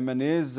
MNAs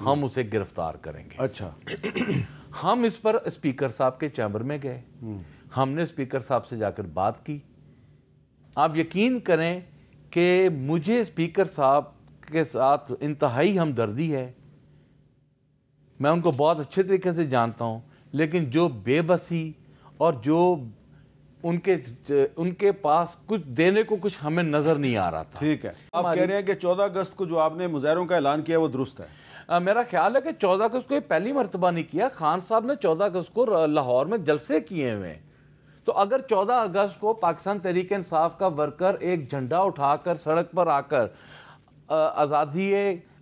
ہم اسے گرفتار کریں گے۔ اچھا، ہم اس پر اسپیکر صاحب کے چیمبر میں گئے، ہم نے اسپیکر صاحب سے جا کر بات کی۔ آپ یقین کریں کہ مجھے اسپیکر صاحب کے ساتھ انتہائی ہمدردی ہے، میں ان کو بہت اچھے طریقے سے جانتا ہوں، لیکن جو بے بسی اور جو ان کے پاس کچھ دینے کو کچھ ہمیں نظر نہیں آ رہا تھا۔ ٹھیک ہے، آپ کہہ رہے ہیں کہ 14 اگست کو جو آپ نے مظاہروں کا اعلان کیا وہ درست ہے؟ میرا خیال ہے کہ 14 اگست کو یہ پہلی مرتبہ نہیں کیا، خان صاحب نے 14 اگست کو لاہور میں جلسے کیے ہوئے ہیں۔ تو اگر 14 اگست کو پاکستان تحریک انصاف کا ورکر ایک جھنڈا اٹھا کر سڑک پر آ کر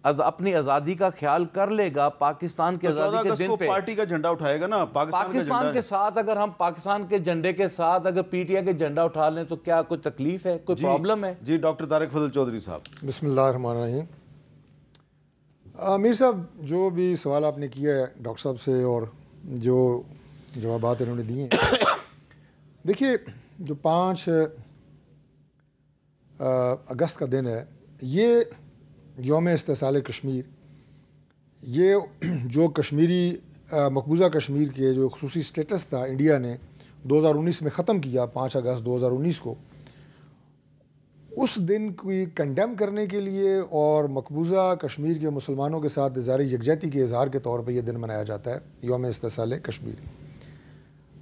اپنی آزادی کا خیال کر لے گا، پاکستان کے آزادی کے دن پہ پارٹی کا جھنڈا اٹھائے گا نا، پاکستان کے ساتھ، اگر ہم پاکستان کے جھنڈے کے ساتھ اگر پی ٹی آئی کے جھنڈا اٹھا لیں تو کیا کوئی تکلیف ہے، کوئی پرابلم ہے؟ جی ڈاکٹر طارق فضل چودھری صاحب۔ بسم اللہ الرحمن الرحیم۔ میر صاحب، جو بھی سوال آپ نے کیا ہے ڈاکٹر صاحب سے اور جو جوابات انہوں نے دیے ہیں، دیکھیے جو 5 اگست کا دن ہے، یہ یوم استحصال کشمیر، یہ جو کشمیری مقبوضہ کشمیر کے جو خصوصی سٹیٹس تھا انڈیا نے 2019 میں ختم کیا 5 اگست 2019 کو، اس دن کو کنڈیم کرنے کے لیے اور مقبوضہ کشمیر کے مسلمانوں کے ساتھ اظہار یکجہتی کے اظہار کے طور پہ یہ دن منایا جاتا ہے، یوم استحصال کشمیر۔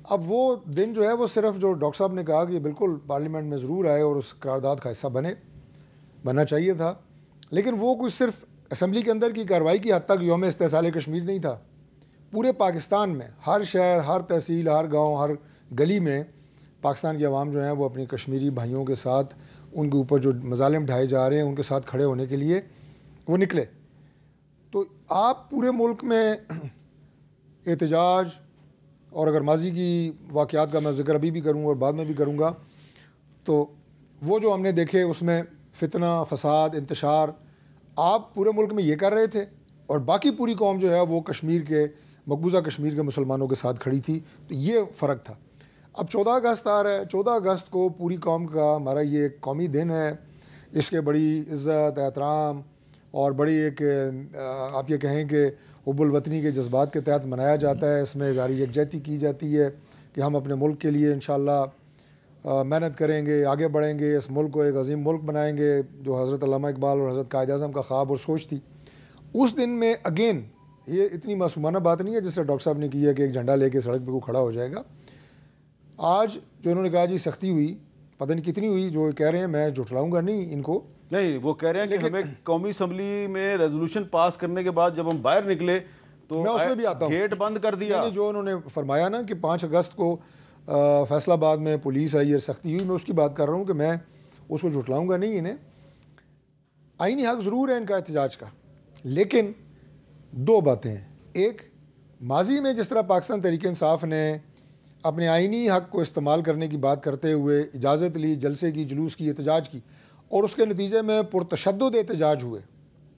اب وہ دن جو ہے وہ صرف جو ڈاکٹر صاحب نے کہا کہ بالکل پارلیمنٹ میں ضرور آئے اور اس قرارداد کا حصہ بننا چاہیے تھا، لیکن وہ کچھ صرف اسمبلی کے اندر کی کارروائی کی حد تک یوم استحصال کشمیر نہیں تھا۔ پورے پاکستان میں ہر شہر، ہر تحصیل، ہر گاؤں، ہر گلی میں پاکستان کی عوام جو ہیں وہ اپنی کشمیری بھائیوں کے ساتھ ان کے اوپر جو مظالم ڈھائے جا رہے ہیں ان کے ساتھ کھڑے ہونے کے لیے وہ نکلے۔ تو آپ پورے ملک میں احتجاج، اور اگر ماضی کی واقعات کا میں ذکر ابھی بھی کروں اور بعد میں بھی کروں گا، تو وہ جو ہم نے دیکھے اس میں فتنہ، فساد، انتشار، آپ پورے ملک میں یہ کر رہے تھے اور باقی پوری قوم جو ہے وہ کشمیر کے مقبوضہ کشمیر کے مسلمانوں کے ساتھ کھڑی تھی۔ تو یہ فرق تھا۔ اب 14 اگست آ رہا ہے، 14 اگست کو پوری قوم کا ہمارا یہ ایک قومی دن ہے، اس کے بڑی عزت، احترام اور بڑی ایک آپ یہ کہیں کہ حب الوطنی کے جذبات کے تحت منایا جاتا ہے۔ اس میں اظہار یکجہتی کی جاتی ہے کہ ہم اپنے ملک کے لیے انشاءاللہ محنت کریں گے، آگے بڑھیں گے، اس ملک کو ایک عظیم ملک بنائیں گے، جو حضرت علامہ اقبال اور حضرت قائد اعظم کا خواب اور سوچ تھی۔ اس دن میں اگین یہ اتنی معصومانہ بات نہیں ہے جس سے ڈاکٹر صاحب نے کی ہے کہ ایک جھنڈا لے کے سڑک پہ کو کھڑا ہو جائے گا۔ آج جو انہوں نے کہا جی سختی ہوئی، پتہ نہیں کتنی ہوئی، جو کہہ رہے ہیں میں جھٹلاؤں گا نہیں ان کو، نہیں وہ کہہ رہے ہیں کہ ہمیں قومی اسمبلی میں ریزولوشن پاس کرنے کے بعد جب ہم باہر نکلے تو میں اس میں بھی آتا ہوں، گیٹ بند کر دیا۔ جو انہوں نے فرمایا نا کہ 5 اگست کو فیصل آباد میں پولیس آئی اور سختی ہوئی، میں اس کی بات کر رہا ہوں کہ میں اس کو جھٹلاؤں گا نہیں انہیں۔ آئینی حق ضرور ہے ان کا احتجاج کا، لیکن 2 باتیں ہیں۔ ایک، ماضی میں جس طرح پاکستان تحریک انصاف نے اپنے آئینی حق کو استعمال کرنے کی بات کرتے ہوئے اجازت لی، جلسے کی، جلوس کی، احتجاج کی، اور اس کے نتیجے میں پرتشدد احتجاج ہوئے،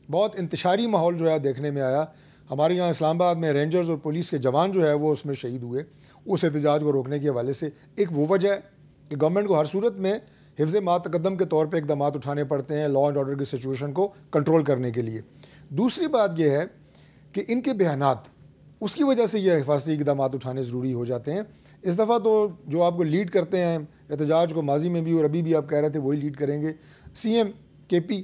بہت انتشاری ماحول جو ہے دیکھنے میں آیا۔ ہمارے یہاں اسلام آباد میں رینجرز اور پولیس کے جوان جو ہے وہ اس میں شہید ہوئے اس احتجاج کو روکنے کے حوالے سے۔ ایک وہ وجہ ہے کہ گورنمنٹ کو ہر صورت میں حفظ ما تقدم کے طور پہ اقدامات اٹھانے پڑتے ہیں لا اینڈ آرڈر کی سچویشن کو کنٹرول کرنے کے لیے۔ دوسری بات یہ ہے کہ ان کے بیانات، اس کی وجہ سے یہ حفاظتی اقدامات اٹھانے ضروری ہو جاتے ہیں۔ اس دفعہ تو جو آپ کو لیڈ کرتے ہیں احتجاج کو، ماضی میں بھی اور ابھی بھی آپ کہہ رہے تھے وہی لیڈ کریں گے، سی ایم کے پی،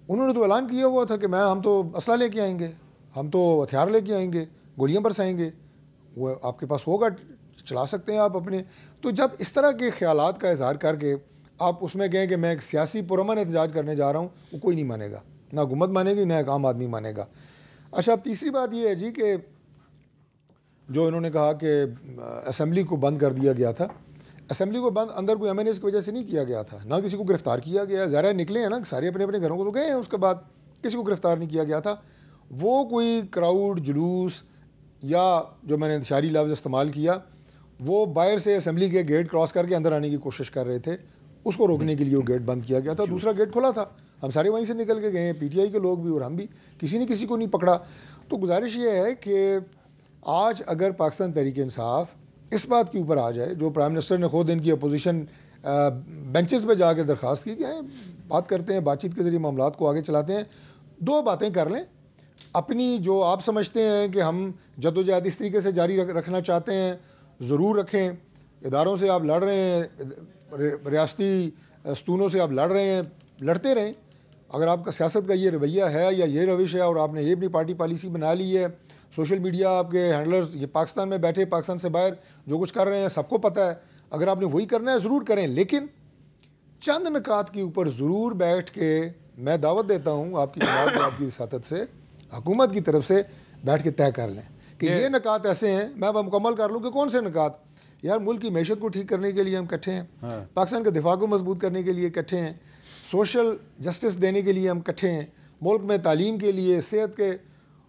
انہوں نے تو اعلان کیا ہوا تھا کہ ہم تو اسلحہ لے کے آئیں گے، ہم تو ہتھیار لے کے آئیں گے، گولیاں برسائیں گے، وہ آپ کے پاس ہوگا، چلا سکتے ہیں آپ اپنے۔ تو جب اس طرح کے خیالات کا اظہار کر کے آپ اس میں کہیں کہ میں ایک سیاسی پرامن احتجاج کرنے جا رہا ہوں، وہ کوئی نہیں مانے گا، نہ حکومت مانے گی، نہ ایک عام آدمی مانے گا۔ اچھا، اب تیسری بات یہ ہے جی کہ جو انہوں نے کہا کہ اسمبلی کو بند کر دیا گیا تھا، اسمبلی کو بند اندر کوئی ایمرجنسی کی وجہ سے نہیں کیا گیا تھا، نہ کسی کو گرفتار کیا گیا، ظاہر نکلے ہیں نا سارے اپنے اپنے گھروں کو تو گئے ہیں، اس کے بعد کسی کو گرفتار نہیں کیا گیا تھا۔ وہ کوئی کراؤڈ، جلوس، یا جو میں نے انتشاری لفظ استعمال کیا، وہ باہر سے اسمبلی کے گیٹ کراس کر کے اندر آنے کی کوشش کر رہے تھے، اس کو روکنے کے لیے وہ گیٹ بند کیا گیا تھا۔ دوسرا گیٹ کھلا تھا، ہم سارے وہیں سے نکل کے گئے ہیں، پی ٹی آئی کے لوگ بھی اور ہم بھی، کسی نے کسی کو نہیں پکڑا۔ تو گزارش یہ ہے کہ آج اگر پاکستان تحریک انصاف اس بات کے اوپر آ جائے، جو پرائم منسٹر نے خود ان کی اپوزیشن بینچز پہ جا کے درخواست کی کہ بات کرتے ہیں، بات چیت کے ذریعے معاملات کو آگے چلاتے ہیں، 2 باتیں کر لیں۔ اپنی جو آپ سمجھتے ہیں کہ ہم جدوجہد اس طریقے سے جاری رکھنا چاہتے ہیں ضرور رکھیں. اداروں سے آپ لڑ رہے ہیں, ریاستی ستونوں سے آپ لڑ رہے ہیں, لڑتے رہیں. اگر آپ کا سیاست کا یہ رویہ ہے یا یہ روش ہے اور آپ نے یہ اپنی پارٹی پالیسی بنا لی ہے, سوشل میڈیا آپ کے ہینڈلرز یہ پاکستان میں بیٹھے, پاکستان سے باہر جو کچھ کر رہے ہیں سب کو پتہ ہے. اگر آپ نے وہی کرنا ہے ضرور کریں, لیکن چند نکات کے اوپر ضرور بیٹھ کے میں دعوت دیتا ہوں آپ کی جناب کو, آپ کی وساطت سے, حکومت کی طرف سے بیٹھ کے طے کر لیں کہ یہ نکات ایسے ہیں. میں اب مکمل کر لوں کہ کون سے نکات. یار ملک کی معیشت کو ٹھیک کرنے کے لیے ہم اکٹھے ہیں, پاکستان کے دفاع کو مضبوط کرنے کے لیے اکٹھے ہیں, سوشل جسٹس دینے کے لیے ہم اکٹھے ہیں, ملک میں تعلیم کے لیے, صحت کے,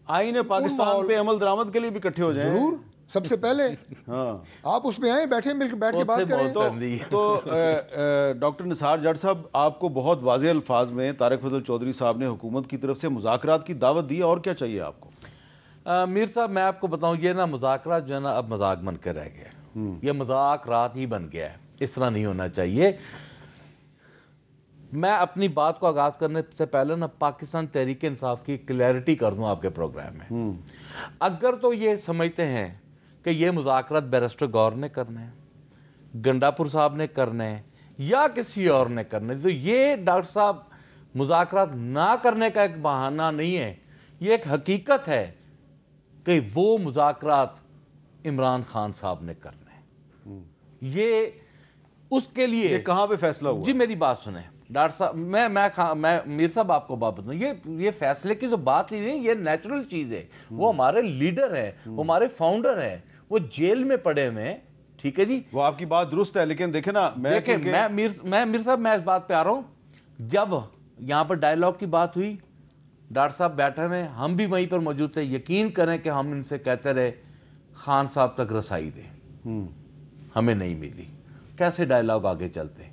آئین پاکستان پہ عمل درآمد کے لیے بھی اکٹھے ہو جائیں. ضرور سب سے پہلے آپ اس پہ آئیں, بیٹھے بیٹھ کے بات کریں. تو ڈاکٹر نثار جٹ صاحب, آپ کو بہت واضح الفاظ میں طارق فضل چودھری صاحب نے حکومت کی طرف سے مذاکرات کی دعوت دی, اور کیا چاہیے آپ کو؟ میر صاحب میں آپ کو بتاؤں, یہ نا مذاکرات جو ہے نا اب مذاق بن کے رہ گیا, یہ مذاکرات ہی بن گیا ہے. اس طرح نہیں ہونا چاہیے. میں اپنی بات کو آغاز کرنے سے پہلے نا پاکستان تحریک انصاف کی کلیئرٹی کر دوں آپ کے پروگرام میں. اگر تو یہ سمجھتے ہیں کہ یہ مذاکرات بیرسٹر گور نے کرنے ہیں, گنڈاپور صاحب نے کرنے ہیں یا کسی اور نے کرنے, تو یہ ڈاکٹر صاحب مذاکرات نہ کرنے کا ایک بہانہ نہیں ہے, یہ ایک حقیقت ہے کہ وہ مذاکرات عمران خان صاحب نے کرنے ہیں. یہ اس کے لیے یہ کہاں پہ فیصلہ ہوا؟ جی میری بات سنیں ڈاکٹر صاحب, میں میر صاحب آپ کو بات بتاؤں, یہ فیصلے کی تو بات ہی نہیں, یہ نیچرل چیز ہے. وہ ہمارے لیڈر ہیں, وہ ہمارے فاؤنڈر ہیں, وہ جیل میں پڑے ہوئے ہیں, ٹھیک ہے جی. وہ آپ کی بات درست ہے, لیکن دیکھیں نا, میر صاحب میں اس بات پہ آ رہا ہوں. جب یہاں پر ڈائیلاگ کی بات ہوئی, ڈاکٹر صاحب بیٹھے ہوئے, ہم بھی وہیں پر موجود تھے. یقین کریں کہ ہم ان سے کہتے رہے خان صاحب تک رسائی دیں, ہمیں نہیں ملی. کیسے ڈائیلاگ آگے چلتے ہیں,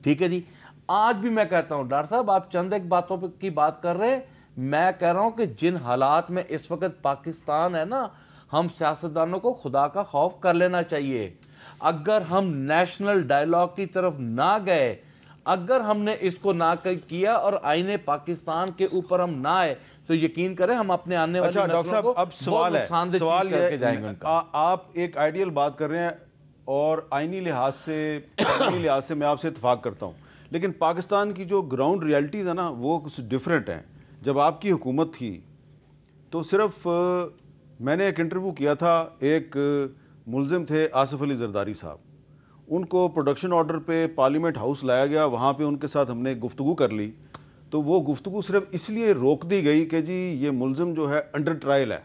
ٹھیک ہے جی. آج بھی میں کہتا ہوں ڈاکٹر صاحب آپ چند ایک باتوں کی بات کر رہے ہیں, میں کہہ رہا ہوں کہ جن حالات میں اس وقت پاکستان ہے نا, ہم سیاستدانوں کو خدا کا خوف کر لینا چاہیے. اگر ہم نیشنل ڈائیلاگ کی طرف نہ گئے, اگر ہم نے اس کو نہ کیا اور آئین پاکستان کے اوپر ہم نہ آئے, تو یقین کریں ہم اپنے آنے والی نسلوں کو اب سوال ہے, سوال یہ آپ ایک آئیڈیل بات کر رہے ہیں اور آئینی لحاظ سے, قانونی لحاظ سے میں آپ سے اتفاق کرتا ہوں, لیکن پاکستان کی جو گراؤنڈ ریالٹیز ہیں نا وہ کچھ ڈیفرنٹ ہیں. جب آپ کی حکومت تھی تو صرف میں نے ایک انٹرویو کیا تھا, ایک ملزم تھے آصف علی زرداری صاحب, ان کو پروڈکشن آرڈر پہ پارلیمنٹ ہاؤس لایا گیا, وہاں پہ ان کے ساتھ ہم نے گفتگو کر لی. تو وہ گفتگو صرف اس لیے روک دی گئی کہ جی یہ ملزم جو ہے انڈر ٹرائل ہے,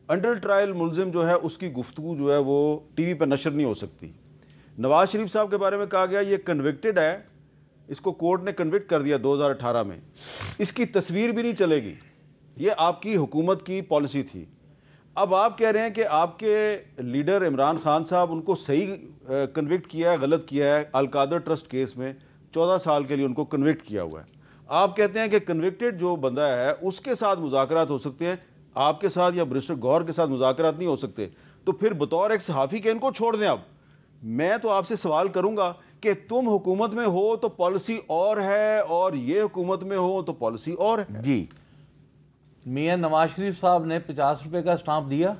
انڈر ٹرائل ملزم جو ہے اس کی گفتگو جو ہے وہ ٹی وی پہ نشر نہیں ہو سکتی. نواز شریف صاحب کے بارے میں کہا گیا یہ کنوکٹڈ ہے, اس کو کورٹ نے کنوکٹ کر دیا 2018 میں, اس کی تصویر بھی نہیں چلے گی. یہ آپ کی حکومت کی پالیسی تھی. اب آپ کہہ رہے ہیں کہ آپ کے لیڈر عمران خان صاحب ان کو صحیح کنوکٹ کیا ہے, غلط کیا ہے. القادر ٹرسٹ کیس میں 14 سال کے لیے ان کو کنوکٹ کیا ہوا ہے. آپ کہتے ہیں کہ کنوکٹڈ جو بندہ ہے اس کے ساتھ مذاکرات ہو سکتے ہیں, آپ کے ساتھ یا بیرسٹر گور کے ساتھ مذاکرات نہیں ہو سکتے. تو پھر بطور ایک صحافی کے ان کو چھوڑ دیں. اب میں تو آپ سے سوال کروں گا کہ تم حکومت میں ہو تو پالیسی اور ہے, اور یہ حکومت میں ہو تو پالیسی اور ہے. جی میاں نواز شریف صاحب نے 50 روپے کا اسٹامپ دیا,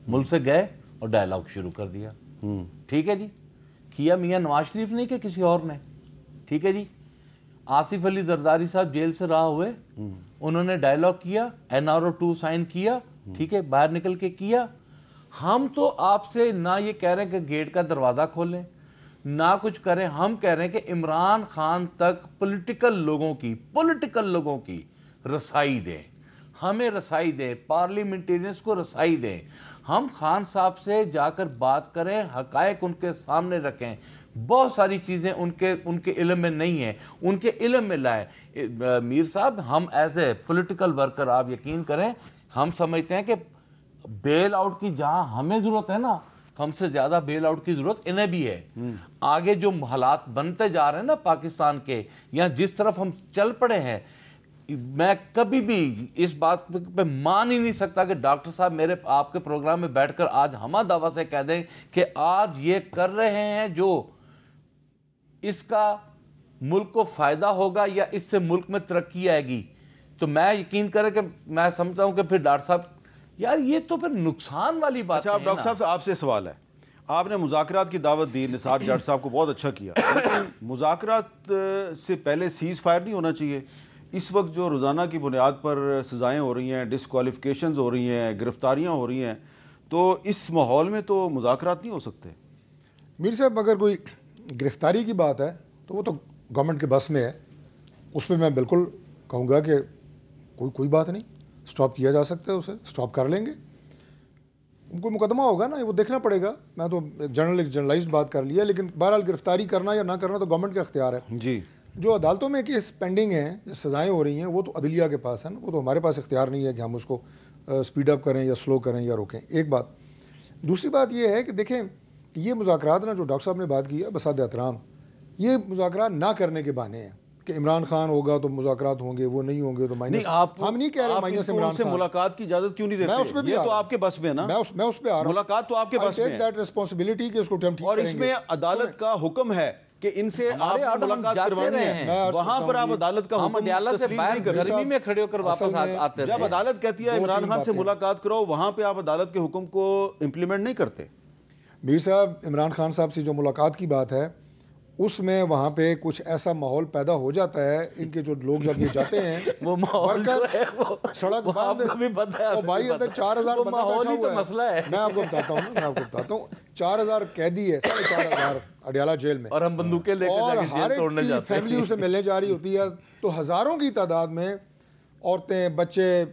ملک سے گئے اور ڈائیلاگ شروع کر دیا, ٹھیک ہے جی. کیا میاں نواز شریف نے کہ کسی اور نے, ٹھیک ہے جی. آصف علی زرداری صاحب جیل سے رہا ہوئے, انہوں نے ڈائیلاگ کیا, NRO 2 سائن کیا, ٹھیک ہے, باہر نکل کے کیا. ہم تو آپ سے نہ یہ کہہ رہے ہیں کہ گیٹ کا دروازہ کھولیں, نہ کچھ کریں. ہم کہہ رہے ہیں کہ عمران خان تک پولیٹیکل لوگوں کی رسائی دیں, ہمیں رسائی دیں, پارلیمنٹیرینز کو رسائی دیں. ہم خان صاحب سے جا کر بات کریں, حقائق ان کے سامنے رکھیں. بہت ساری چیزیں ان کے علم میں نہیں ہیں, ان کے علم میں لائیں. میر صاحب ہم ایز اے پولیٹیکل ورکر آپ یقین کریں, ہم سمجھتے ہیں کہ بیل آؤٹ کی جہاں ہمیں ضرورت ہے نا, ہم سے زیادہ بیل آؤٹ کی ضرورت انہیں بھی ہے. آگے جو حالات بنتے جا رہے ہیں نا پاکستان کے, یا جس طرف ہم چل پڑے ہیں, میں کبھی بھی اس بات پہ مان ہی نہیں سکتا کہ ڈاکٹر صاحب میرے آپ کے پروگرام میں بیٹھ کر آج ہمہ دعویٰ سے کہہ دیں کہ آج یہ کر رہے ہیں جو اس کا ملک کو فائدہ ہوگا یا اس سے ملک میں ترقی آئے گی. تو میں یقین کریں کہ میں سمجھتا ہوں کہ پھر ڈاکٹر صاحب یار یہ تو پھر نقصان والی بات ہے. اچھا اب ڈاکٹر صاحب آپ سے سوال ہے, آپ نے مذاکرات کی دعوت دی, نثار جٹ صاحب کو بہت اچھا کیا, لیکن مذاکرات سے پہلے سیز فائر نہیں ہونا چاہیے؟ اس وقت جو روزانہ کی بنیاد پر سزائیں ہو رہی ہیں, ڈسکوالیفیکیشنز ہو رہی ہیں, گرفتاریاں ہو رہی ہیں, تو اس ماحول میں تو مذاکرات نہیں ہو سکتے. میر صاحب اگر کوئی گرفتاری کی بات ہے تو وہ تو گورنمنٹ کے بس میں ہے, اس میں بالکل کہوں گا کہ کوئی بات نہیں, سٹاپ کیا جا سکتا ہے, اسے سٹاپ کر لیں گے. کوئی مقدمہ ہوگا نا, وہ دیکھنا پڑے گا. میں تو جرنلائزڈ بات کر لیا, لیکن بہرحال گرفتاری کرنا یا نہ کرنا تو گورنمنٹ کا اختیار ہے. جی جو عدالتوں میں کیس پینڈنگ ہیں, سزائیں ہو رہی ہیں, وہ تو عدلیہ کے پاس ہیں نا, وہ تو ہمارے پاس اختیار نہیں ہے کہ ہم اس کو سپیڈ اپ کریں یا سلو کریں یا روکیں. ایک بات. دوسری بات یہ ہے کہ دیکھیں یہ مذاکرات نا جو ڈاکٹر صاحب نے بات کی ہے بساد احترام, یہ مذاکرات نہ کرنے کے بہانے ہیں کہ عمران خان ہوگا تو مذاکرات ہوں گے, وہ نہیں ہوں گے تو مائنس. ہم نہیں کہہ رہے مائنس عمران خان. ملاقات کی اجازت کیوں نہیں دیتے؟ یہ تو آپ کے بس میں نا, میں اس پہ آ رہا ہوں. ملاقات تو آپ کے بس میں ہے, ریسپانسبلٹی کہ اس کو ٹھیک کریں گے. اور اس میں عدالت کا حکم ہے کہ ان سے آپ ملاقات کروانی ہے, وہاں پر آپ عدالت کا حکم تسلیم نہیں کرتے. گرمی میں کھڑے ہو کر واپس آتے جب عدالت کہتی ہے عمران خان سے ملاقات کرو, وہاں پہ آپ عدالت کے حکم کو امپلیمنٹ نہیں کرتے. میر صاحب عمران خان صاحب سے جو ملاقات کی بات ہے, اس میں وہاں پہ کچھ ایسا ماحول پیدا ہو جاتا ہے, ان کے جو لوگ جب یہ جاتے ہیں وہ ماحول سڑک بند, بھائی اندر 4000 بندہ بیٹھا ہوا ہے. میں آپ کو بتاتا ہوں 4000 قیدی ہے, 4500 اڈیالہ جیل میں, اور ہم بندوقیں لے کے اور ہر ایک توڑنے کی جاتے ہیں. فیملی اسے ملنے جا رہی ہوتی ہے, تو ہزاروں کی تعداد میں عورتیں, بچے,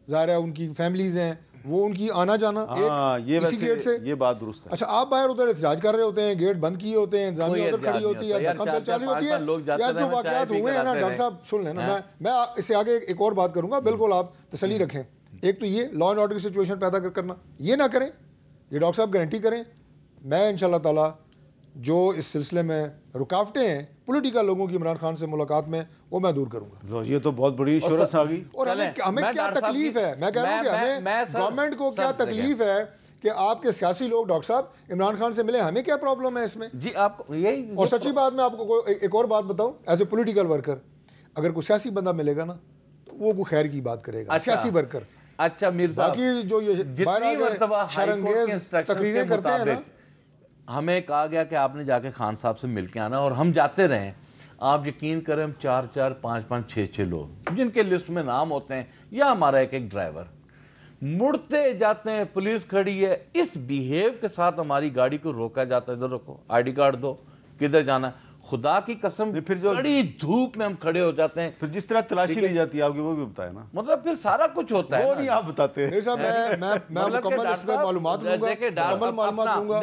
ظاہر ہے ان کی فیملیز ہیں, وہ ان کی آنا جانا اسی گیٹ سے. یہ بات درست ہے. اچھا آپ باہر ادھر احتجاج کر رہے ہوتے ہیں, گیٹ بند کیے ہوتے ہیں, انتظامیہ ادھر کھڑی ہوتی ہے, دھکم چالی ہوتی ہے. یار جو واقعات ہوئے ہیں نا ڈاکٹر صاحب سن لینا, میں اس سے آگے ایک اور بات کروں گا, بالکل آپ تسلی رکھیں. ایک تو یہ لا اینڈ آرڈر کی سچویشن پیدا کرنا, یہ نہ کریں, یہ ڈاکٹر صاحب گارنٹی کریں. میں انشاءاللہ تعالی جو اس سلسلے میں رکاوٹیں ہیں پولیٹیکل لوگوں کی عمران خان سے ملاقات میں, وہ میں دور کروں گا. یہ تو بہت بڑی شہرت آ گئی. اور ہمیں کیا تکلیف ہے, میں کہہ رہا ہوں کہ ہمیں گورنمنٹ کو کیا تکلیف ہے کہ آپ کے سیاسی لوگ ڈاکٹر صاحب عمران خان سے ملے, ہمیں کیا پرابلم ہے اس میں؟ جی آپ یہی. اور سچی بات میں آپ کو ایک اور بات بتاؤں, ایز اے پولیٹیکل ورکر اگر کوئی سیاسی بندہ ملے گا نا تو وہ کوئی خیر کی بات کرے گا, سیاسی ورکر. اچھا میر صاحب, باقی جو یہ شرنگیز تقریریں کرتے ہیں نا, ہمیں کہا گیا کہ آپ نے جا کے خان صاحب سے مل کے آنا, اور ہم جاتے رہے. آپ یقین کریں 4-4, 5-5, 6-6 لوگ جن کے لسٹ میں نام ہوتے ہیں, یا ہمارا ایک ڈرائیور, مڑتے جاتے ہیں, پولیس کھڑی ہے, اس بیہیو کے ساتھ ہماری گاڑی کو روکا جاتا ہے, ادھر رکو, آئی ڈی کارڈ دو, کدھر جانا ہے. خدا کی قسم پھر جو بڑی دھوپ میں ہم کھڑے ہو جاتے ہیں, پھر جس طرح تلاشی لی جاتی ہے آپ کی, وہ بھی بتائے نا. مطلب پھر سارا کچھ ہوتا ہے, وہ نہیں آپ بتاتے. میں مکمل اس میں معلومات لوں گا,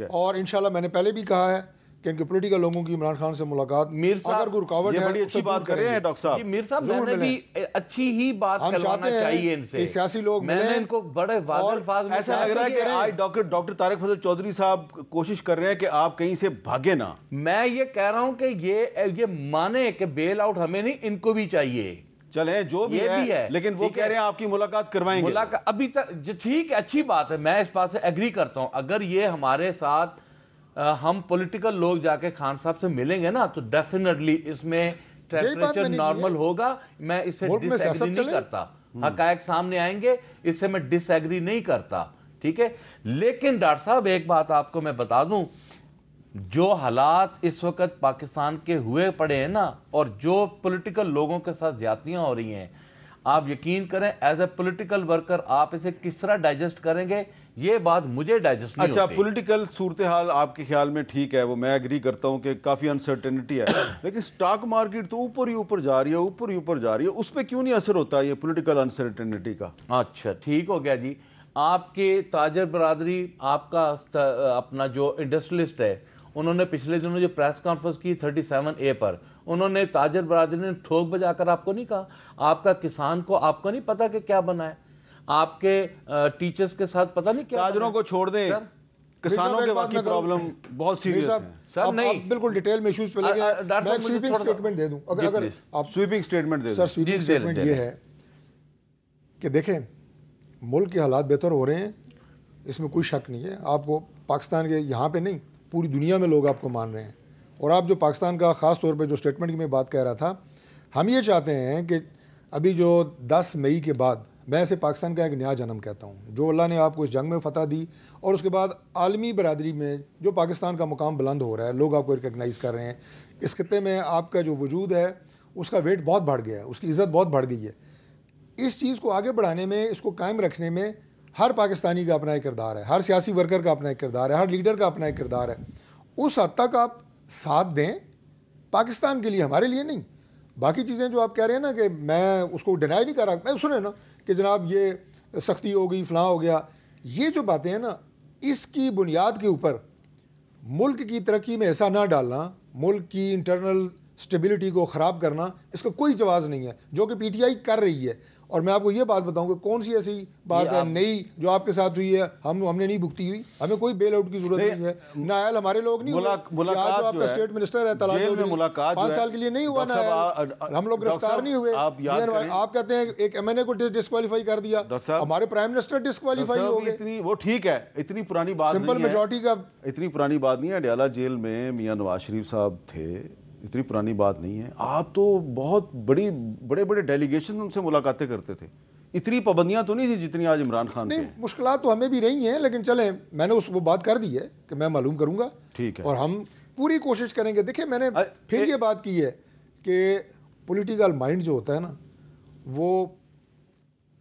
اور انشاءاللہ میں نے پہلے بھی کہا ہے کہ ان کے پولیٹیکل لوگوں کی عمران خان سے ملاقات اگر کوئی رکاوٹ ہے, بڑی اچھی بات کر رہے ہیں ڈاکٹر صاحب. میر صاحب میں نے بھی اچھی ہی بات کروانا چاہیے ان سے, سیاسی لوگ میں نے ان کو بڑے واضح الفاظ میں. ایسا لگ رہا ہے کہ آج ڈاکٹر طارق فضل چودھری صاحب کوشش کر رہے ہیں کہ آپ کہیں سے بھاگے نہ. میں یہ کہہ رہا ہوں کہ یہ مانے کہ بیل آؤٹ ہمیں نہیں, ان کو بھی چاہیے. چلیں جو بھی ہے, لیکن وہ کہہ رہے ہیں آپ کی ملاقات کروائیں گے. ابھی تک ٹھیک ہے, اچھی بات ہے, میں اس بات سے ایگری کرتا ہوں. اگر یہ ہمارے ساتھ ہم پولیٹیکل لوگ جا کے خان صاحب سے ملیں گے نا, تو ڈیفینیٹلی اس میں ٹیمپریچر نارمل ہوگا. میں اس سے ڈس ایگری نہیں کرتا, حقائق سامنے آئیں گے, اس سے میں ڈس ایگری نہیں کرتا, ٹھیک ہے. لیکن ڈاکٹر صاحب ایک بات آپ کو میں بتا دوں, جو حالات اس وقت پاکستان کے ہوئے پڑے ہیں نا, اور جو پولیٹیکل لوگوں کے ساتھ زیادتیاں ہو رہی ہیں, آپ یقین کریں ایز اے پولیٹیکل ورکر آپ اسے کس طرح ڈائجسٹ کریں گے, یہ بات مجھے ڈائجسٹ نہیں ہوتی. اچھا پولیٹیکل صورتحال آپ کے خیال میں ٹھیک ہے, وہ میں ایگری کرتا ہوں کہ کافی انسرٹینٹی ہے, لیکن سٹاک مارکیٹ تو اوپر ہی اوپر جا رہی ہے, اوپر ہی اوپر جا رہی ہے, اس پہ کیوں نہیں اثر ہوتا یہ پولیٹیکل انسرٹینٹی کا؟ اچھا ٹھیک ہو گیا جی. آپ کے تاجر برادری, آپ کا اپنا جو انڈسٹریلسٹ ہے, انہوں نے پچھلے دنوں جو پریس کانفرنس کی 37A پر, انہوں نے تاجر برادری نے ٹھوک بجا کر آپ کو نہیں کہا, آپ کا کسان کو آپ کو نہیں پتا کہ کیا بنا ہے, آپ کے ٹیچرز کے ساتھ پتہ نہیں کیا. تاجروں کو چھوڑ دیں, کسانوں کے واقعی پرابلم بہت سیریس ہے. سر نہیں بالکل ڈیٹیل میں ایشوز پہ لگے, میں ایک سویپنگ سٹیٹمنٹ دے دوں. اگر آپ سویپنگ سٹیٹمنٹ دے دیں. سر سویپنگ سٹیٹمنٹ یہ ہے کہ دیکھیں ملک کے حالات بہتر ہو رہے ہیں, اس میں کوئی شک نہیں ہے. آپ کو پاکستان کے یہاں پہ نہیں, پوری دنیا میں لوگ آپ کو مان رہے ہیں. اور آپ جو پاکستان کا خاص طور پہ جو سٹیٹمنٹ کی میں بات کہہ رہا تھا, ہم یہ چاہتے ہیں کہ ابھی جو 10 مئی کے بعد میں اسے پاکستان کا ایک نیا جنم کہتا ہوں, جو اللہ نے آپ کو اس جنگ میں فتح دی, اور اس کے بعد عالمی برادری میں جو پاکستان کا مقام بلند ہو رہا ہے, لوگ آپ کو ریکگنائز کر رہے ہیں, اس خطے میں آپ کا جو وجود ہے اس کا ویٹ بہت بڑھ گیا ہے, اس کی عزت بہت بڑھ گئی ہے. اس چیز کو آگے بڑھانے میں, اس کو قائم رکھنے میں ہر پاکستانی کا اپنا ایک کردار ہے, ہر سیاسی ورکر کا اپنا ایک کردار ہے, ہر لیڈر کا اپنا ایک کردار ہے. اس حد تک آپ ساتھ دیں پاکستان کے لیے, ہمارے لیے نہیں. باقی چیزیں جو آپ کہہ رہے ہیں نا کہ میں اس کو ڈینائی نہیں کر رہا, میں سنیں نا کہ جناب یہ سختی ہو گئی, فلاں ہو گیا, یہ جو باتیں ہیں نا, اس کی بنیاد کے اوپر ملک کی ترقی میں ایسا نہ ڈالنا, ملک کی انٹرنل سٹیبلٹی کو خراب کرنا, اس کا کوئی جواز نہیں ہے جو کہ پی ٹی آئی کر رہی ہے. اور میں آپ کو یہ بات بتاؤں کہ کون سی ایسی بات ہے نئی جو آپ کے ساتھ ہوئی ہے, ہم نے نہیں بھگتی ہوئی, ہمیں کوئی بیل آؤٹ کی ضرورت نہیں ہے. نائل ہمارے لوگ نہیں ہوئے, جو آپ کا اسٹیٹ منسٹر ہے طلعت 5 سال کے لیے نہیں ہوا نائل, ہم لوگ گرفتار نہیں ہوئے. آپ کہتے ہیں ایک ایم این اے کو ڈسکوالیفائی کر دیا, ہمارے پرائم منسٹر ڈسکوالیفائی ہو گئے. وہ ٹھیک ہے, اتنی پرانی بات نہیں ہے, سمپل میجورٹی کا, اتنی پرانی بات نہیں ہے. اڈیالہ جیل میں میاں نواز شریف صاحب تھے, اتنی پرانی بات نہیں ہے. آپ تو بہت بڑے ڈیلیگیشن ان سے ملاقاتیں کرتے تھے, اتنی پابندیاں تو نہیں تھی جتنی آج عمران خان نہیں. مشکلات تو ہمیں بھی رہی ہیں, لیکن چلیں میں نے وہ بات کر دی ہے کہ میں معلوم کروں گا, ٹھیک ہے, اور ہم پوری کوشش کریں گے. دیکھیں میں نے پھر یہ بات کی ہے کہ پولیٹیکل مائنڈ جو ہوتا ہے نا, وہ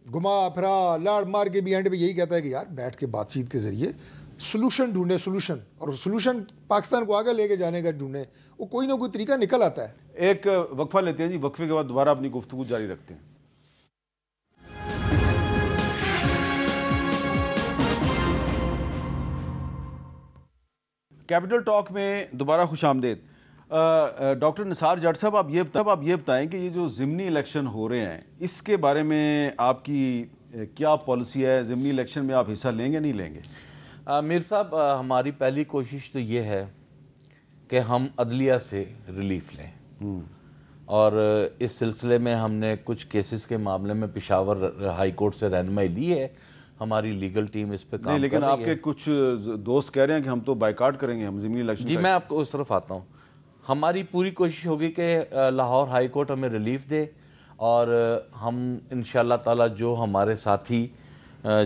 گھما پھرا لاڑ مار کے بھی اینڈ پہ یہی کہتا ہے کہ یار بیٹھ کے بات چیت کے ذریعے سلوشن ڈھونڈے, سلوشن, اور سلوشن پاکستان کو آگے لے کے جانے کا ڈھونڈیں, وہ کوئی نہ کوئی طریقہ نکل آتا ہے. ایک وقفہ لیتے ہیں جی, وقفے کے بعد دوبارہ اپنی گفتگو جاری رکھتے ہیں. کیپٹل ٹاک میں دوبارہ خوش آمدید. ڈاکٹر نثار جٹ صاحب, آپ یہ بتائیں کہ یہ جو ضمنی الیکشن ہو رہے ہیں, اس کے بارے میں آپ کی کیا پالیسی ہے؟ ضمنی الیکشن میں آپ حصہ لیں گے نہیں لیں گے؟ میر صاحب, ہماری پہلی کوشش تو یہ ہے کہ ہم عدلیہ سے ریلیف لیں, اور اس سلسلے میں ہم نے کچھ کیسز کے معاملے میں پشاور ہائی کورٹ سے رہنمائی لی ہے. ہماری لیگل ٹیم اس پہ کام کر رہی ہے. لیکن آپ کے کچھ دوست کہہ رہے ہیں کہ ہم تو بائیکاٹ کریں گے, ہم ضمنی الیکشن. جی میں آپ کو اس طرف آتا ہوں. ہماری پوری کوشش ہوگی کہ لاہور ہائی کورٹ ہمیں ریلیف دے, اور ہم انشاءاللہ تعالی جو ہمارے ساتھی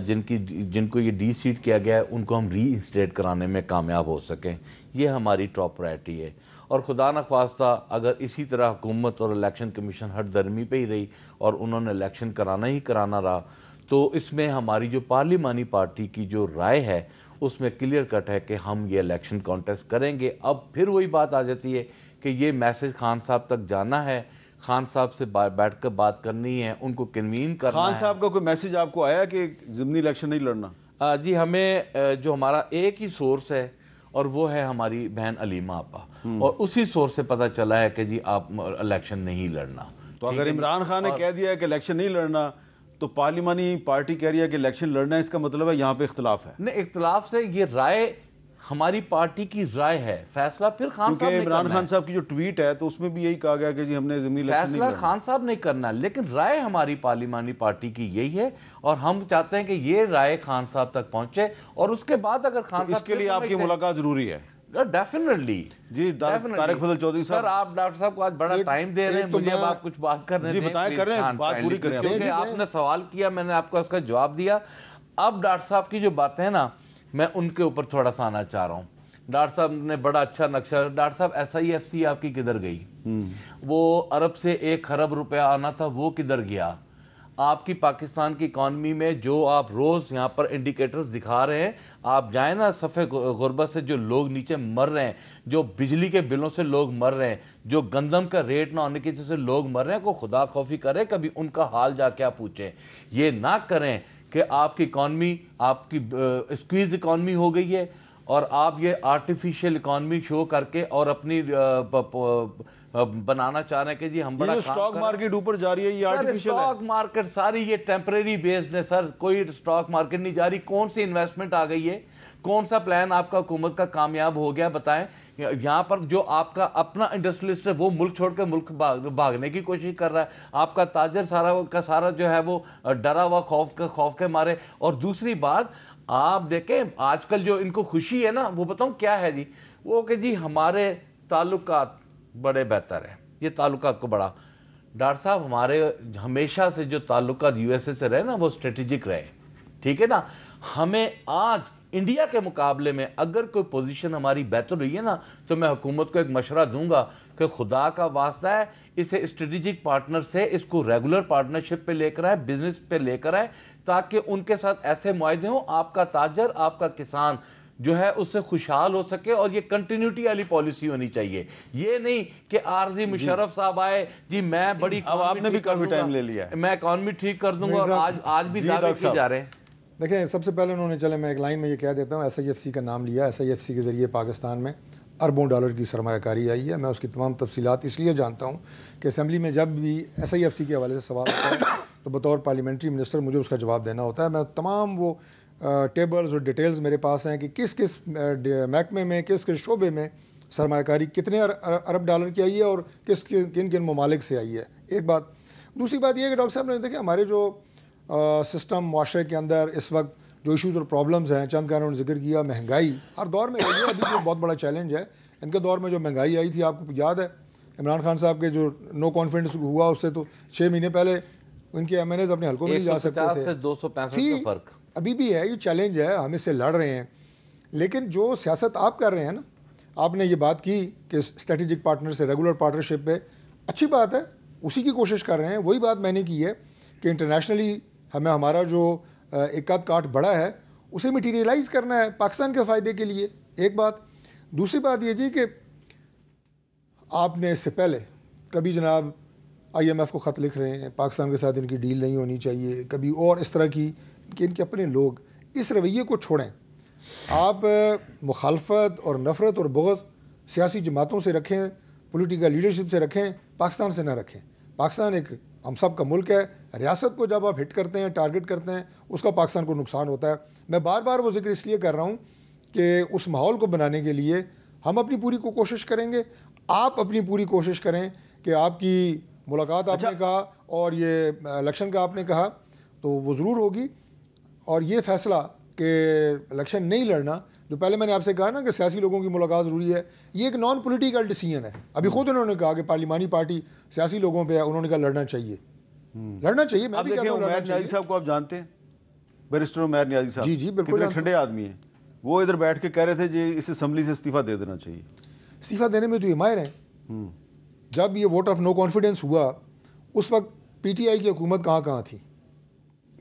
جن کو یہ ڈی سیٹ کیا گیا ہے ان کو ہم ری انسٹیٹ کرانے میں کامیاب ہو سکیں. یہ ہماری ٹاپ پرائرٹی ہے. اور خدا نخواستہ اگر اسی طرح حکومت اور الیکشن کمیشن ہر درمی پہ ہی رہی اور انہوں نے الیکشن کرانا ہی کرانا رہا, تو اس میں ہماری جو پارلیمانی پارٹی کی جو رائے ہے اس میں کلیئر کٹ ہے کہ ہم یہ الیکشن کانٹیسٹ کریں گے. اب پھر وہی بات آ جاتی ہے کہ یہ میسج خان صاحب تک جانا ہے, خان صاحب سے بیٹھ کر بات کرنی ہے, ان کو کنوین کرنا ہے. خان صاحب کا کوئی میسج آپ کو آیا کہ ضمنی الیکشن نہیں لڑنا؟ جی ہمیں جو ہمارا ایک ہی سورس ہے اور وہ ہے ہماری بہن علیمہ آپا, اور اسی سورس سے پتہ چلا ہے کہ جی آپ الیکشن نہیں لڑنا. تو اگر عمران خان نے کہہ دیا ہے کہ الیکشن نہیں لڑنا تو پارلیمانی پارٹی کہہ رہی ہے کہ الیکشن لڑنا ہے, اس کا مطلب ہے یہاں پہ اختلاف ہے. نہیں, اختلاف سے یہ رائے ہماری پارٹی کی رائے ہے, فیصلہ پھر خان صاحب نے کرنا ہے. عمران خان صاحب کی جو ٹویٹ ہے تو اس میں بھی یہی کہا گیا کہ جی ہم نے ضمنی الیکشن نہیں لڑنا. فیصلہ خان صاحب نے کرنا ہے, لیکن رائے ہماری پارلیمانی پارٹی کی یہی ہے, اور ہم چاہتے ہیں کہ یہ رائے خان صاحب تک پہنچے, اور اس کے بعد اگر خان صاحب اس کے لیے آپ کی ملاقات ضروری ہے. ڈیفینیٹلی جی. طارق فضل چودھری صاحب, سر آپ ڈاکٹر صاحب کو آج بڑا ٹائم دے رہے ہیں, مجھے اب آپ کچھ بات کرنے دیں. جی بتائیں, کر رہے ہیں, بات پوری کریں. کیونکہ آپ نے سوال کیا, میں نے آپ کو اس کا جواب دیا. اب ڈاکٹر صاحب کی جو باتیں ہیں نا, میں ان کے اوپر تھوڑا سا آنا چاہ رہا ہوں. ڈاکٹر صاحب نے بڑا اچھا نقشہ, ڈاکٹر صاحب SIFC آپ کی کدھر گئی؟ وہ عرب سے 1 ارب روپیہ آنا تھا, وہ کدھر گیا؟ آپ کی پاکستان کی اکانومی میں جو آپ روز یہاں پر انڈیکیٹرز دکھا رہے ہیں, آپ جائیں نا صفحہ غربت سے, جو لوگ نیچے مر رہے ہیں, جو بجلی کے بلوں سے لوگ مر رہے ہیں, جو گندم کا ریٹ نہ ہونے کی وجہ سے لوگ مر رہے ہیں, کو خدا خوفی کرے, کبھی ان کا حال جا کے آپ پوچھیں. یہ نہ کریں کہ آپ کی اکانومی, آپ کی اسکویز اکانومی ہو گئی ہے, اور آپ یہ آرٹیفیشل اکانومی شو کر کے اور اپنی بنانا چاہ رہے ہیں کہ جی ہم بڑا سٹاک مارکیٹ اوپر جا رہی ہے, یہ آرٹیفیشل ہے. سٹاک مارکیٹ ساری یہ ٹیمپریری بیسڈ ہے سر, کوئی سٹاک مارکیٹ نہیں جا رہی. کون سی انویسٹمنٹ آ گئی ہے, کون سا پلان آپ کا حکومت کا کامیاب ہو گیا بتائیں. یہاں پر جو آپ کا اپنا انڈسٹریلسٹ ہے وہ ملک چھوڑ کے ملک بھاگنے کی کوشش کر رہا ہے. آپ کا تاجر سارا کا سارا جو ہے وہ ڈرا ہوا خوف کے مارے. اور دوسری بات آپ دیکھیں, آج کل جو ان کو خوشی ہے نا, وہ بتاؤں کیا ہے جی, وہ کہ جی ہمارے تعلقات بڑے بہتر ہیں. یہ تعلقات کو بڑا ڈاکٹر صاحب ہمارے ہمیشہ سے جو تعلقات یو ایس اے سے رہے نا وہ اسٹریٹجک رہے, ٹھیک ہے نا. ہمیں آج انڈیا کے مقابلے میں اگر کوئی پوزیشن ہماری بہتر ہوئی ہے نا تو میں حکومت کو ایک مشورہ دوں گا کہ خدا کا واسطہ ہے اسے اسٹریٹجک پارٹنر سے اس کو ریگولر پارٹنرشپ پہ لے کر آئے, بزنس پہ لے کر آئے, تاکہ ان کے ساتھ ایسے معاہدے ہوں آپ کا تاجر آپ کا کسان جو ہے اس سے خوشحال ہو سکے. اور یہ کنٹینیوٹی والی پالیسی ہونی چاہیے, یہ نہیں کہ عارضی مشرف صاحب آئے جی میں بڑی اب آپ نے بھی کافی ٹائم لے لیا ہے, میں اکانومی ٹھیک کر دوں گا, اور آج بھی دعوے کیے جا رہے ہیں. دیکھیں سب سے پہلے انہوں نے, چلے میں ایک لائن میں یہ کہہ دیتا ہوں, ایس آئی ایف سی کا نام لیا. ایس آئی ایف سی کے ذریعے پاکستان میں اربوں ڈالر کی سرمایہ کاری آئی ہے. میں اس کی تمام تفصیلات اس لیے جانتا ہوں کہ اسمبلی میں جب بھی ایس آئی ایف سی کے حوالے سے سوال ہوتا ہے تو بطور پارلیمنٹری منسٹر مجھے اس کا جواب دینا ہوتا ہے. میں تمام وہ ٹیبلز اور ڈیٹیلز میرے پاس ہیں کہ کس کس محکمے میں کس کس شعبے میں سرمایہ کاری کتنے ارب ڈالر کی آئی ہے اور کن کن ممالک سے آئی ہے. ایک بات. دوسری بات یہ ہے کہ ڈاکٹر صاحب نے دیکھیں ہمارے جو سسٹم معاشرے کے اندر اس وقت جو ایشوز اور پرابلمز ہیں, چند کا انہوں نے ذکر کیا, مہنگائی ہر دور میں رہی ہے, ابھی جو بہت بڑا چیلنج ہے. ان کے دور میں جو مہنگائی آئی تھی آپ کو یاد ہے, عمران خان صاحب کے جو نو کانفیڈنس ہوا اس سے تو 6 مہینے پہلے ان کے ایم این ایز اپنے حلقوں میں نہیں جا سکتے تھے. 265 کا فرق ابھی بھی ہے, یہ چیلنج ہے, ہم اس سے لڑ رہے ہیں. لیکن جو سیاست آپ کر رہے ہیں نا, آپ نے یہ بات کی کہ اسٹریٹجک پارٹنر سے ریگولر پارٹنرشپ پہ, اچھی بات ہے, اسی کی کوشش کر رہے ہیں. وہی بات میں نے کی ہے کہ انٹرنیشنلی ہمیں ہمارا جو ایک آدھ کاٹ بڑا ہے اسے میٹیریلائز کرنا ہے پاکستان کے فائدے کے لیے. ایک بات. دوسری بات یہ جی کہ آپ نے اس سے پہلے کبھی جناب آئی ایم ایف کو خط لکھ رہے ہیں, پاکستان کے ساتھ ان کی ڈیل نہیں ہونی چاہیے, کبھی اور اس طرح کی کہ ان کے اپنے لوگ اس رویے کو چھوڑیں. آپ مخالفت اور نفرت اور بغض سیاسی جماعتوں سے رکھیں, پولیٹیکل لیڈرشپ سے رکھیں, پاکستان سے نہ رکھیں. پاکستان ایک ہم سب کا ملک ہے. ریاست کو جب آپ ہٹ کرتے ہیں, ٹارگٹ کرتے ہیں, اس کا پاکستان کو نقصان ہوتا ہے. میں بار بار وہ ذکر اس لیے کر رہا ہوں کہ اس ماحول کو بنانے کے لیے ہم اپنی پوری کوشش کریں گے, آپ اپنی پوری کوشش کریں کہ آپ کی ملاقات آپ نے کہا اور یہ الیکشن کا آپ نے کہا تو وہ ضرور ہوگی. اور یہ فیصلہ کہ الیکشن نہیں لڑنا, جو پہلے میں نے آپ سے کہا نا کہ سیاسی لوگوں کی ملاقات ضروری ہے, یہ ایک نان پولیٹیکل ڈیسیژن ہے. ابھی خود انہوں نے کہا کہ پارلیمانی پارٹی سیاسی لوگوں پہ ہے, انہوں نے کہا لڑنا چاہیے, لڑنا چاہیے. میں بھی کہتا ہوں عمیر نیازی صاحب کو آپ جانتے ہیں, بیرسٹر عمیر نیازی صاحب, جی بالکل, کتنے ٹھنڈے آدمی ہیں. وہ ادھر بیٹھ کے کہہ رہے تھے جی اس اسمبلی سے استعفیٰ دے دینا چاہیے. استعفیٰ دینے میں تو یہ ماہر ہیں. جب یہ ووٹ آف نو کانفیڈنس ہوا اس وقت پی ٹی آئی کی حکومت کہاں تھی؟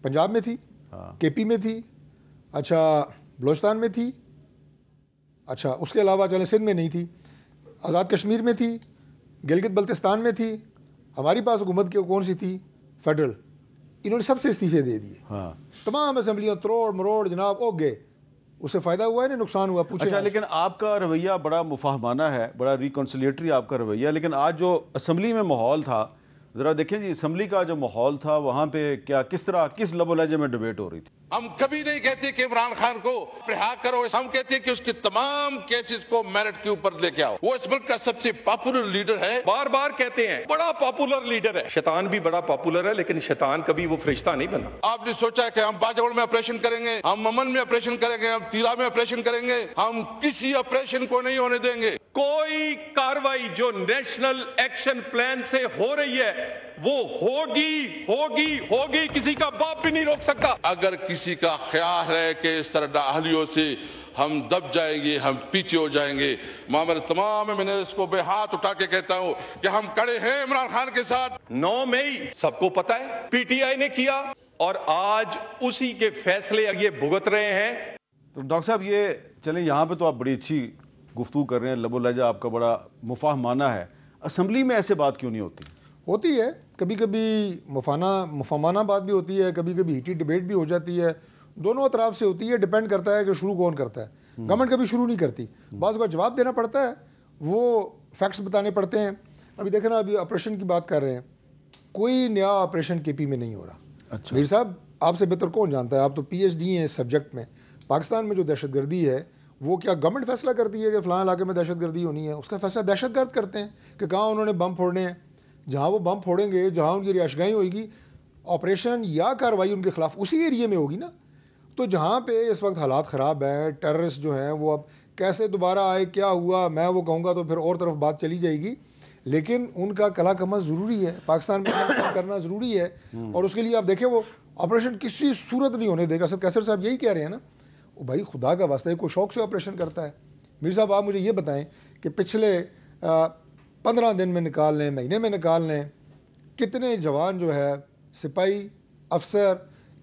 پنجاب میں تھی, کے پی میں تھی, اچھا بلوچستان میں تھی, اچھا اس کے علاوہ چلے سندھ میں نہیں تھی, آزاد کشمیر میں تھی, گلگت بلتستان میں تھی. ہماری پاس حکومت کی کون سی تھی؟ فیڈرل. انہوں نے سب سے استعفے دے دیے. تمام اسمبلیاں تروڑ مروڑ جناب اوگ گئے. اس سے فائدہ ہوا ہے نا نقصان ہوا؟ پوچھیں. اچھا لیکن آپ کا رویہ بڑا مفاہمانہ ہے, بڑا ریکنسلیٹری آپ کا رویہ, لیکن آج جو اسمبلی میں ماحول تھا ذرا دیکھیں جی, اسمبلی کا جو ماحول تھا وہاں پہ کیا کس طرح کس لب و لہجے میں ڈیبیٹ ہو رہی تھی؟ ہم کبھی نہیں کہتے کہ عمران خان کو رہا کرو, ہم کہتے ہیں کہ اس کے تمام کیسز کو میرٹ کے اوپر لے کے آؤ. وہ اس ملک کا سب سے پاپولر لیڈر ہے, بار بار کہتے ہیں بڑا پاپولر لیڈر ہے. شیطان بھی بڑا پاپولر ہے لیکن شیطان کبھی وہ فرشتہ نہیں بنا. آپ نے سوچا کہ ہم باجوڑ میں آپریشن کریں گے, ہم ممن میں آپریشن کریں گے, ہم تیرا میں آپریشن کریں گے, ہم کسی آپریشن کو نہیں ہونے دیں گے. کوئی کاروائی جو نیشنل ایکشن پلان سے ہو رہی ہے وہ ہوگی, کسی کا باپ بھی نہیں روک سکتا. اگر کسی کا خیال ہے کہ اس طرح نااہلیوں سے ہم دب جائیں گے, ہم پیچھے ہو جائیں گے, میں تمام منسٹرز کو بے ہاتھ اٹھا کے کہتا ہوں کہ ہم کھڑے ہیں عمران خان کے ساتھ. 9 مئی سب کو پتا ہے پی ٹی آئی نے کیا اور آج اسی کے فیصلے یہ بھگت رہے ہیں. تو ڈاکٹر صاحب یہ چلیں یہاں پہ تو آپ بڑی اچھی گفتگو کر رہے ہیں, لب و لہجہ آپ کا بڑا مفاہمانہ ہے, اسمبلی میں ایسے بات کیوں نہیں ہوتی؟ ہوتی ہے کبھی کبھی مفاہمانہ بات بھی ہوتی ہے, کبھی کبھی ہیٹی ڈیبیٹ بھی ہو جاتی ہے, دونوں اطراف سے ہوتی ہے. ڈیپینڈ کرتا ہے کہ شروع کون کرتا ہے. گورنمنٹ کبھی شروع نہیں کرتی, بعض کا جواب دینا پڑتا ہے, وہ فیکٹس بتانے پڑتے ہیں. ابھی دیکھیں نا, ابھی آپریشن کی بات کر رہے ہیں, کوئی نیا آپریشن کے پی میں نہیں ہو رہا. اچھا میر صاحب آپ سے بہتر کون جانتا ہے, آپ تو پی ایچ ڈی ہیں اس سبجیکٹ میں. پاکستان میں جو دہشت گردی ہے وہ کیا گورنمنٹ فیصلہ کرتی ہے کہ فلاں علاقے میں دہشت گردی ہونی ہے؟ اس کا فیصلہ دہشت گرد کرتے ہیں کہ کہاں انہوں نے بم پھوڑنے ہیں. جہاں وہ بم پھوڑیں گے, جہاں ان کی رہائش گاہیں ہوئے گی, آپریشن یا کارروائی ان کے خلاف اسی ایریے میں ہوگی نا. تو جہاں پہ اس وقت حالات خراب ہیں, ٹیررسٹ جو ہیں وہ اب کیسے دوبارہ آئے, کیا ہوا, میں وہ کہوں گا تو پھر اور طرف بات چلی جائے گی. لیکن ان کا کلا کمر ضروری ہے, پاکستان میں کام کرنا ضروری ہے, اور اس کے لیے آپ دیکھیں وہ آپریشن کسی صورت نہیں ہونے دے گا. سر کیسر صاحب یہی کہہ رہے ہیں نا, وہ بھائی خدا کا واسطہ ہے, کوئی شوق سے آپریشن کرتا ہے. میر صاحب آپ مجھے یہ بتائیں کہ پچھلے 15 دن میں نکال لیں, مہینے میں نکال لیں, کتنے جوان جو ہے سپاہی افسر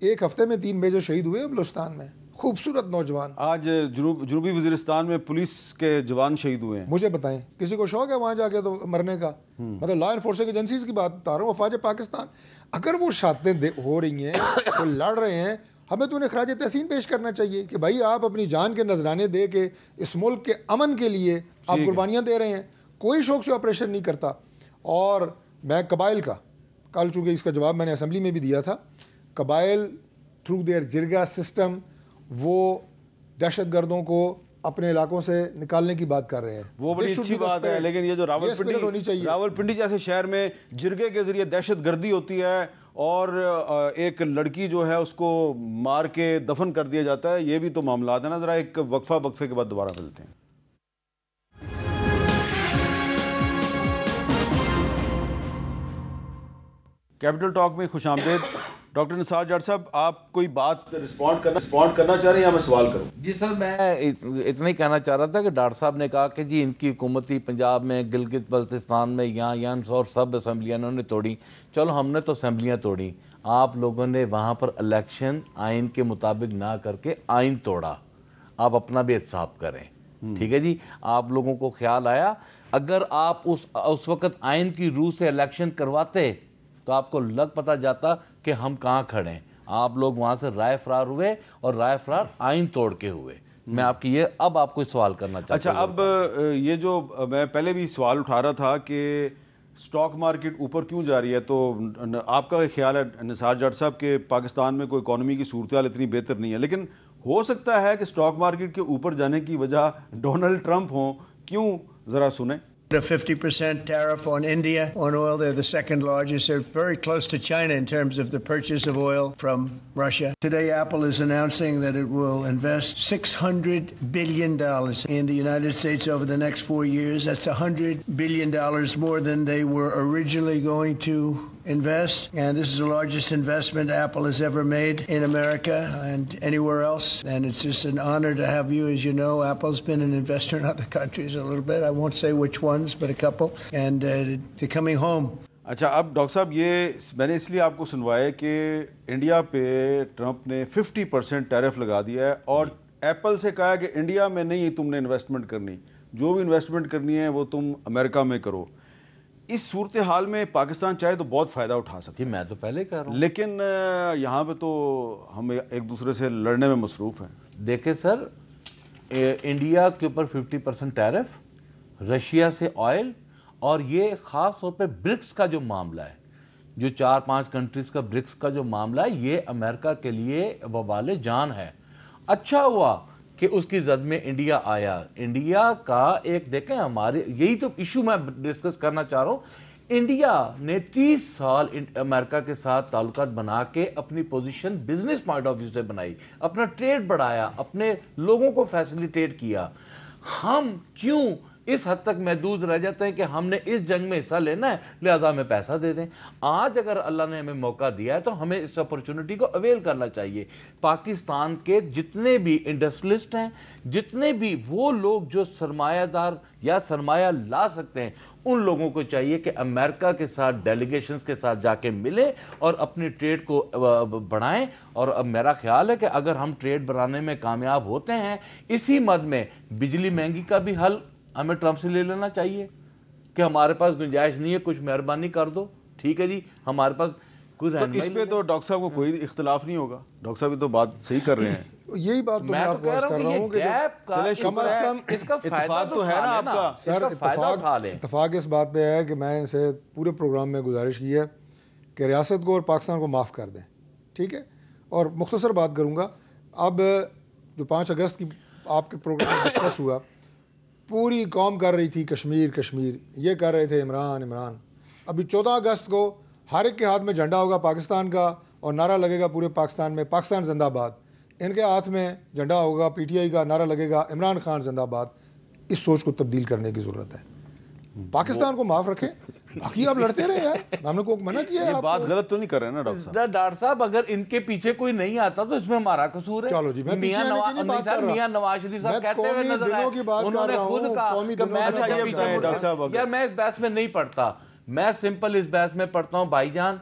ایک ہفتے میں 3 میجر شہید ہوئے بلوچستان میں, خوبصورت نوجوان. آج جنوبی وزیرستان میں پولیس کے جوان شہید ہوئے ہیں. مجھے بتائیں کسی کو شوق ہے وہاں جا کے تو مرنے کا؟ مطلب لا انفورسنگ ایجنسیز کی بات بتا رہا ہوں, افواج پاکستان اگر وہ شہادتیں ہو رہی ہیں, وہ لڑ رہے ہیں, ہمیں تو انہیں خراج تحسین پیش کرنا چاہیے کہ بھائی آپ اپنی جان کے نذرانے دے کے اس ملک کے امن کے لیے آپ قربانیاں دے رہے ہیں. کوئی شوق سے آپریشن نہیں کرتا. اور میں قبائل کا, کل چونکہ اس کا جواب میں نے اسمبلی میں بھی دیا تھا, قبائل تھرو دیئر جرگا سسٹم وہ دہشت گردوں کو اپنے علاقوں سے نکالنے کی بات کر رہے ہیں. وہ بڑی اچھی بات ہے, لیکن یہ جو راولپنڈی جیسے شہر میں جرگے کے ذریعے دہشت گردی ہوتی ہے اور ایک لڑکی جو ہے اس کو مار کے دفن کر دیا جاتا ہے, یہ بھی تو معاملات ہیں نا. ذرا ایک وقفے کے بعد دوبارہ ملتے ہیں. کیپٹل ٹاک میں خوش آمدید. ڈاکٹر نثار جٹ صاحب, آپ کوئی بات رسپونڈ کرنا چاہ رہے ہیں یا میں سوال کروں؟ جی سر, میں اتنا ہی کہنا چاہ رہا تھا کہ ڈاکٹر صاحب نے کہا کہ جی ان کی حکومتی پنجاب میں, گلگت بلتستان میں, یہاں اور سب اسمبلیاں انہوں نے توڑی. چلو ہم نے تو اسمبلیاں توڑی, آپ لوگوں نے وہاں پر الیکشن آئین کے مطابق نہ کر کے آئین توڑا. آپ اپنا بھی احتساب کریں, ٹھیک ہے جی. آپ لوگوں کو خیال آیا اگر آپ اس وقت آئین کی روح سے الیکشن کرواتے تو آپ کو لگ پتہ جاتا کہ ہم کہاں کھڑے ہیں. آپ لوگ وہاں سے رائے فرار ہوئے اور رائے فرار آئین توڑ کے ہوئے. میں آپ کی اب آپ کو سوال کرنا چاہتا ہوں. اچھا, اب یہ جو میں پہلے بھی سوال اٹھا رہا تھا کہ سٹاک مارکیٹ اوپر کیوں جا رہی ہے, تو آپ کا خیال ہے نثار جٹ صاحب کہ پاکستان میں کوئی اکانومی کی صورتحال اتنی بہتر نہیں ہے, لیکن ہو سکتا ہے کہ سٹاک مارکیٹ کے اوپر جانے کی وجہ ڈونلڈ ٹرمپ ہوں. کیوں, ذرا سنیں. A 50% tariff on India on oil. They're the second largest. They're very close to China in terms of the purchase of oil from Russia. Today, Apple is announcing that it will invest $600 billion in the United States over the next 4 years. That's $100 billion more than they were originally going to invest, and this is the largest investment Apple has ever made in America and anywhere else, and it's just an honor to have you. As you know, Apple's been an investor in other countries a little bit. I won't say which ones, but a couple, and they're coming home. اچھا, اب doctor صاحب یہ میں نے اس لیے آپ کو سنوایا کہ انڈیا پہ ٹرمپ نے 50% ٹیرف لگا دیا ہے اور ایپل سے کہا کہ انڈیا میں نہیں تم نے انویسٹمنٹ کرنی, جو بھی انویسٹمنٹ کرنی ہے وہ تم امریکہ میں کرو. اس صورتحال میں پاکستان چاہے تو بہت فائدہ اٹھا سکتے ہیں. میں تو پہلے کہہ رہا ہوں, لیکن یہاں پہ تو ہم ایک دوسرے سے لڑنے میں مصروف ہیں. دیکھیں سر, انڈیا کے اوپر 50% ٹیرف, رشیا سے آئل, اور یہ خاص طور پہ برکس کا جو معاملہ ہے, جو 4-5 کنٹریز کا برکس کا جو معاملہ ہے, یہ امریکہ کے لیے وبال جان ہے. اچھا ہوا کہ اس کی زد میں انڈیا آیا. انڈیا کا ایک دیکھیں, ہمارے یہی تو ایشو میں ڈسکس کرنا چاہ رہا ہوں. انڈیا نے 30 سال امریکہ کے ساتھ تعلقات بنا کے اپنی position business point of view سے بنائی, اپنا ٹریڈ بڑھایا, اپنے لوگوں کو فیسیلیٹیٹ کیا. ہم کیوں اس حد تک محدود رہ جاتے ہیں کہ ہم نے اس جنگ میں حصہ لینا ہے لہذا ہمیں پیسہ دے دیں. آج اگر اللہ نے ہمیں موقع دیا ہے تو ہمیں اس اپرچونٹی کو اویل کرنا چاہیے. پاکستان کے جتنے بھی انڈسٹریلسٹ ہیں, جتنے بھی وہ لوگ جو سرمایہ دار یا سرمایہ لا سکتے ہیں, ان لوگوں کو چاہیے کہ امریکہ کے ساتھ ڈیلیگیشنز کے ساتھ جا کے ملیں اور اپنی ٹریڈ کو بڑھائیں. اور اب میرا خیال ہے کہ اگر ہم ٹریڈ بڑھانے میں کامیاب ہوتے ہیں, اسی مد میں بجلی مہنگی کا بھی حل ہمیں ٹرمپ سے لے لینا چاہیے کہ ہمارے پاس گنجائش نہیں ہے, کچھ مہربانی کر دو, ٹھیک ہے جی, ہمارے پاس کوئی رہنمائی. اس پہ تو ڈاکٹر صاحب کو کوئی اختلاف نہیں ہوگا, ڈاکٹر صاحب تو بات صحیح کر رہے ہیں. یہی بات تو میں آپ کو عرض کر رہا ہوں کہ اس کا اتفاق تو ہے نا آپ کا. سر اتفاق اس بات پہ ہے کہ میں ان سے پورے پروگرام میں گزارش کی ہے کہ ریاست کو اور پاکستان کو معاف کر دیں, ٹھیک ہے. اور مختصر بات کروں گا. اب جو 5 اگست کی آپ کے پروگرام میں ڈسکس ہوا, پوری قوم کر رہی تھی کشمیر کشمیر, یہ کر رہے تھے عمران عمران. ابھی 14 اگست کو ہر ایک کے ہاتھ میں جھنڈا ہوگا پاکستان کا اور نعرہ لگے گا پورے پاکستان میں پاکستان زندہ باد. ان کے ہاتھ میں جھنڈا ہوگا پی ٹی آئی کا, نعرہ لگے گا عمران خان زندہ باد. اس سوچ کو تبدیل کرنے کی ضرورت ہے. پاکستان کو معاف رکھیں، باقی آپ لڑتے رہے یار، ہم نے کو منع کیا ہے. یہ بات غلط تو نہیں کر رہے ہیں نا ڈاکٹر صاحب؟ ڈاکٹر صاحب اگر ان کے پیچھے کوئی نہیں آتا تو اس میں ہمارا قصور ہے. چلو جی، میں پیچھے آنے کی نہیں بات کر رہا، میاں نواز شریف صاحب میں کہتے ہوئے قومی نظر آئے، دنوں کی بات انہوں کر نے رہا خود ہوں، کہا قومی کہ دنوں میں اچھا یہ بتائیں ڈاکٹر صاحب، یار میں اس بحث میں نہیں پڑھتا، میں سمپل اس بحث میں پڑھتا ہوں. بھائی جان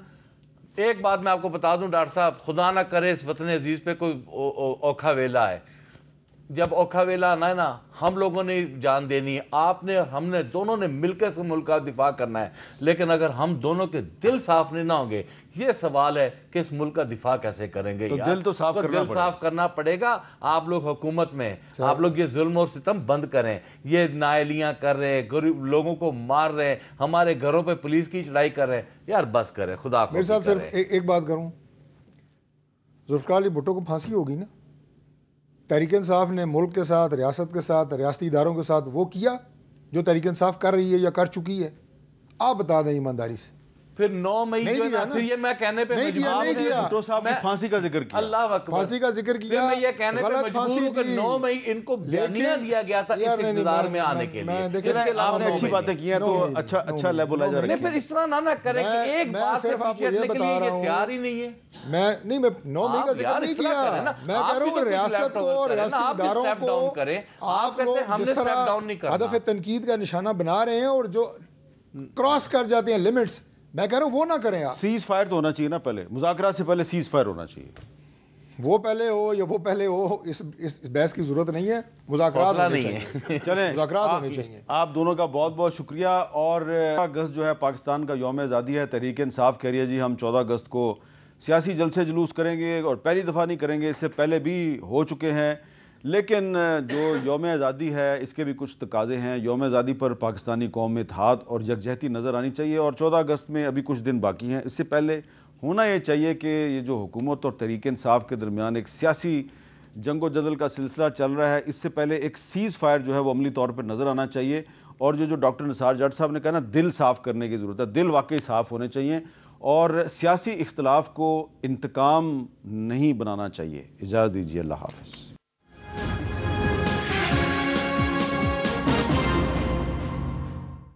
ایک بات میں آپ کو بتا دوں ڈاکٹر صاحب، خدا نہ کرے اس وطن عزیز پہ کوئی اوکھا ویلا ہے. جب اوکھا ویلا آنا ہے نا، ہم لوگوں نے جان دینی ہے، آپ نے ہم نے دونوں نے مل کے اس ملک کا دفاع کرنا ہے. لیکن اگر ہم دونوں کے دل صاف نہیں نہ ہوں گے، یہ سوال ہے کہ اس ملک کا دفاع کیسے کریں گے. تو دل تو صاف کرنا پڑے گا. آپ لوگ حکومت میں آپ لوگ یہ ظلم اور ستم بند کریں، یہ نائلیاں کر رہے ہیں، غریب لوگوں کو مار رہے ہیں، ہمارے گھروں پہ پولیس کی چڑھائی کر رہے ہیں. یار بس کریں، خدا کو. میرے صاحب صرف ایک بات کروں، ذوالفقار علی بھٹو کو پھانسی ہوگی نا. تحریک انصاف نے ملک کے ساتھ، ریاست کے ساتھ، ریاستی اداروں کے ساتھ وہ کیا جو تحریک انصاف کر رہی ہے یا کر چکی ہے؟ آپ بتا دیں ایمانداری سے. پھر 9 مئی جو ہے نا، پھر یہ میں کہنے پہ بھٹو صاحب نے پھانسی کا ذکر کیا، اللہ اکبر، پھانسی کا ذکر کیا، پھر میں یہ کہنے پہ مجبور ہوں کہ 9 مئی ان کو بیانیہ دیا گیا تھا اس اقتدار میں آنے کے لیے. آپ نے اچھی باتیں کی ہیں تو اچھا لیبل آجا رکھیں. پھر اس طرح نہ کریں کہ ایک بات سے پیچھے ہٹنے کے لیے یہ تیار ہی نہیں ہے. میں 9 مئی کا ذکر نہیں کیا، میں کہہ رہا ہوں ریاست کو، ریاستی اداروں کو آپ لوگ جس طرح ہدف تنقید کا نشانہ بنا رہے ہیں اور جو کراس کر جاتے ہیں لمٹس، میں کہہ رہا ہوں وہ نہ کریں. آپ سیز فائر تو ہونا چاہیے نا، پہلے مذاکرات سے پہلے سیز فائر ہونا چاہیے. وہ پہلے ہو یا وہ پہلے ہو، اس بحث کی ضرورت نہیں ہے. مذاکرات ہونے چاہیے. چلیں مذاکرات ہونے چاہیے. آپ دونوں کا بہت بہت شکریہ. اور اگست جو ہے پاکستان کا یوم آزادی ہے. تحریک انصاف کہہ رہی ہے جی ہم 14 اگست کو سیاسی جلسے جلوس کریں گے، اور پہلی دفعہ نہیں کریں گے، اس سے پہلے بھی ہو چکے ہیں. لیکن جو یوم آزادی ہے اس کے بھی کچھ تقاضے ہیں. یوم آزادی پر پاکستانی قوم میں اتحاد اور یکجہتی نظر آنی چاہیے، اور 14 اگست میں ابھی کچھ دن باقی ہیں. اس سے پہلے ہونا یہ چاہیے کہ یہ جو حکومت اور تحریک انصاف کے درمیان ایک سیاسی جنگ و جدل کا سلسلہ چل رہا ہے، اس سے پہلے ایک سیز فائر جو ہے وہ عملی طور پر نظر آنا چاہیے. اور جو ڈاکٹر نثار جٹ صاحب نے کہا نا، دل صاف کرنے کی ضرورت ہے. دل واقعی صاف ہونے چاہیے اور سیاسی اختلاف کو انتقام نہیں بنانا چاہیے. اجازت دیجیے، اللہ حافظ.